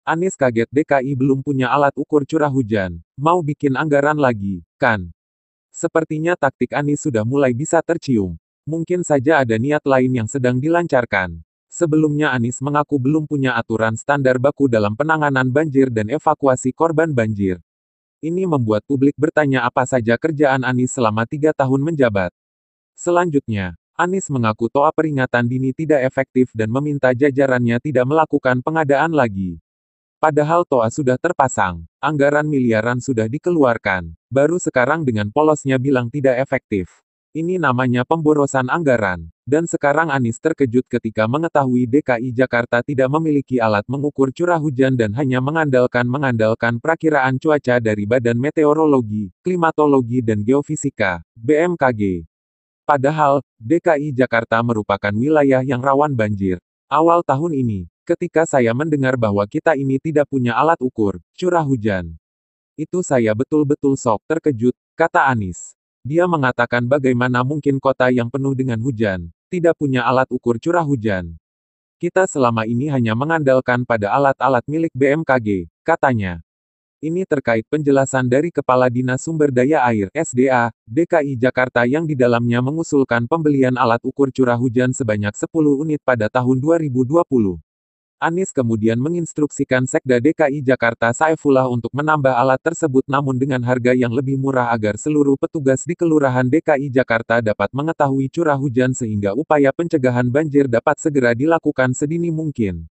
Anies kaget, DKI belum punya alat ukur curah hujan. Mau bikin anggaran lagi, kan? Sepertinya taktik Anies sudah mulai bisa tercium. Mungkin saja ada niat lain yang sedang dilancarkan. Sebelumnya Anies mengaku belum punya aturan standar baku dalam penanganan banjir dan evakuasi korban banjir. Ini membuat publik bertanya apa saja kerjaan Anies selama 3 tahun menjabat. Selanjutnya, Anies mengaku toa peringatan dini tidak efektif dan meminta jajarannya tidak melakukan pengadaan lagi. Padahal toa sudah terpasang, anggaran miliaran sudah dikeluarkan, baru sekarang dengan polosnya bilang tidak efektif. Ini namanya pemborosan anggaran. Dan sekarang Anies terkejut ketika mengetahui DKI Jakarta tidak memiliki alat mengukur curah hujan dan hanya mengandalkan perakiraan cuaca dari Badan Meteorologi, Klimatologi dan Geofisika, BMKG. Padahal, DKI Jakarta merupakan wilayah yang rawan banjir. Awal tahun ini, ketika saya mendengar bahwa kita ini tidak punya alat ukur curah hujan, itu saya betul-betul terkejut, kata Anies. Dia mengatakan bagaimana mungkin kota yang penuh dengan hujan, tidak punya alat ukur curah hujan. Kita selama ini hanya mengandalkan pada alat-alat milik BMKG, katanya. Ini terkait penjelasan dari Kepala Dinas Sumber Daya Air (SDA) DKI Jakarta yang di dalamnya mengusulkan pembelian alat ukur curah hujan sebanyak 10 unit pada tahun 2020. Anies kemudian menginstruksikan Sekda DKI Jakarta Saifullah untuk menambah alat tersebut namun dengan harga yang lebih murah agar seluruh petugas di Kelurahan DKI Jakarta dapat mengetahui curah hujan sehingga upaya pencegahan banjir dapat segera dilakukan sedini mungkin.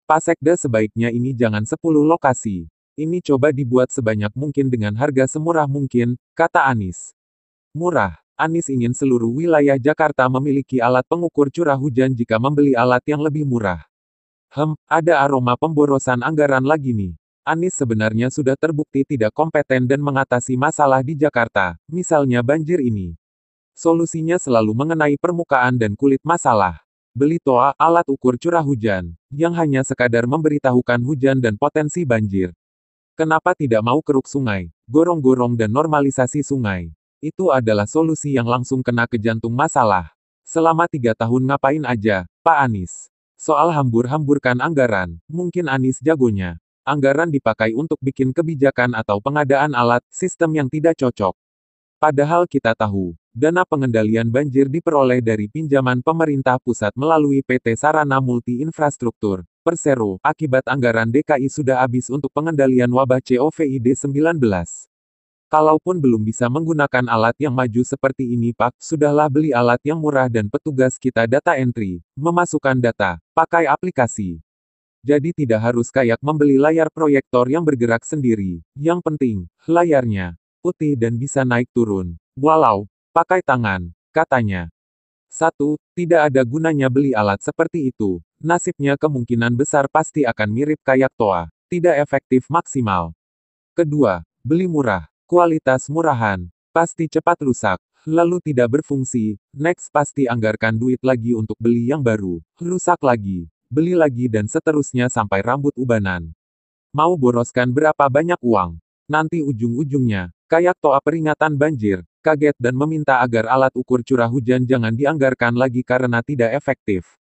Pak Sekda, sebaiknya ini jangan 10 lokasi. Ini coba dibuat sebanyak mungkin dengan harga semurah mungkin, kata Anies. Murah. Anies ingin seluruh wilayah Jakarta memiliki alat pengukur curah hujan jika membeli alat yang lebih murah. Ada aroma pemborosan anggaran lagi nih. Anies sebenarnya sudah terbukti tidak kompeten dan mengatasi masalah di Jakarta, misalnya banjir ini. Solusinya selalu mengenai permukaan dan kulit masalah. Beli toa, alat ukur curah hujan, yang hanya sekadar memberitahukan hujan dan potensi banjir. Kenapa tidak mau keruk sungai, gorong-gorong dan normalisasi sungai? Itu adalah solusi yang langsung kena ke jantung masalah. Selama 3 tahun ngapain aja, Pak Anies? Soal hambur-hamburkan anggaran, mungkin Anies jagonya. Anggaran dipakai untuk bikin kebijakan atau pengadaan alat, sistem yang tidak cocok. Padahal kita tahu, dana pengendalian banjir diperoleh dari pinjaman pemerintah pusat melalui PT Sarana Multi Infrastruktur, Persero, akibat anggaran DKI sudah habis untuk pengendalian wabah COVID-19. Kalaupun belum bisa menggunakan alat yang maju seperti ini Pak, sudahlah beli alat yang murah dan petugas kita data entry, memasukkan data, pakai aplikasi. Jadi tidak harus kayak membeli layar proyektor yang bergerak sendiri, yang penting, layarnya putih dan bisa naik turun. Walau, pakai tangan, katanya. 1. Tidak ada gunanya beli alat seperti itu, nasibnya kemungkinan besar pasti akan mirip kayak toa, tidak efektif maksimal. Kedua, beli murah. Kualitas murahan, pasti cepat rusak, lalu tidak berfungsi, next pasti anggarkan duit lagi untuk beli yang baru, rusak lagi, beli lagi dan seterusnya sampai rambut ubanan. Mau boroskan berapa banyak uang? Nanti ujung-ujungnya, kayak toa peringatan banjir, kaget dan meminta agar alat ukur curah hujan jangan dianggarkan lagi karena tidak efektif.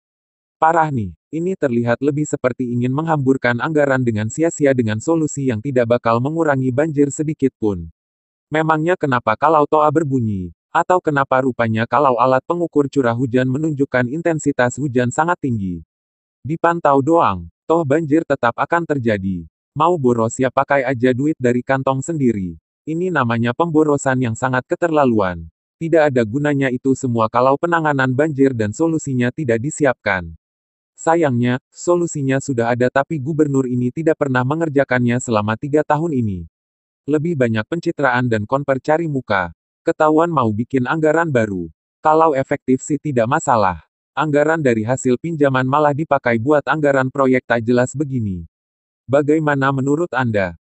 Parah nih, ini terlihat lebih seperti ingin menghamburkan anggaran dengan sia-sia dengan solusi yang tidak bakal mengurangi banjir sedikit pun. Memangnya kenapa kalau toa berbunyi? Atau kenapa rupanya kalau alat pengukur curah hujan menunjukkan intensitas hujan sangat tinggi? Dipantau doang, toh banjir tetap akan terjadi. Mau boros ya pakai aja duit dari kantong sendiri. Ini namanya pemborosan yang sangat keterlaluan. Tidak ada gunanya itu semua kalau penanganan banjir dan solusinya tidak disiapkan. Sayangnya, solusinya sudah ada tapi gubernur ini tidak pernah mengerjakannya selama 3 tahun ini. Lebih banyak pencitraan dan konper cari muka. Ketahuan mau bikin anggaran baru. Kalau efektif sih tidak masalah. Anggaran dari hasil pinjaman malah dipakai buat anggaran proyek tak jelas begini. Bagaimana menurut Anda?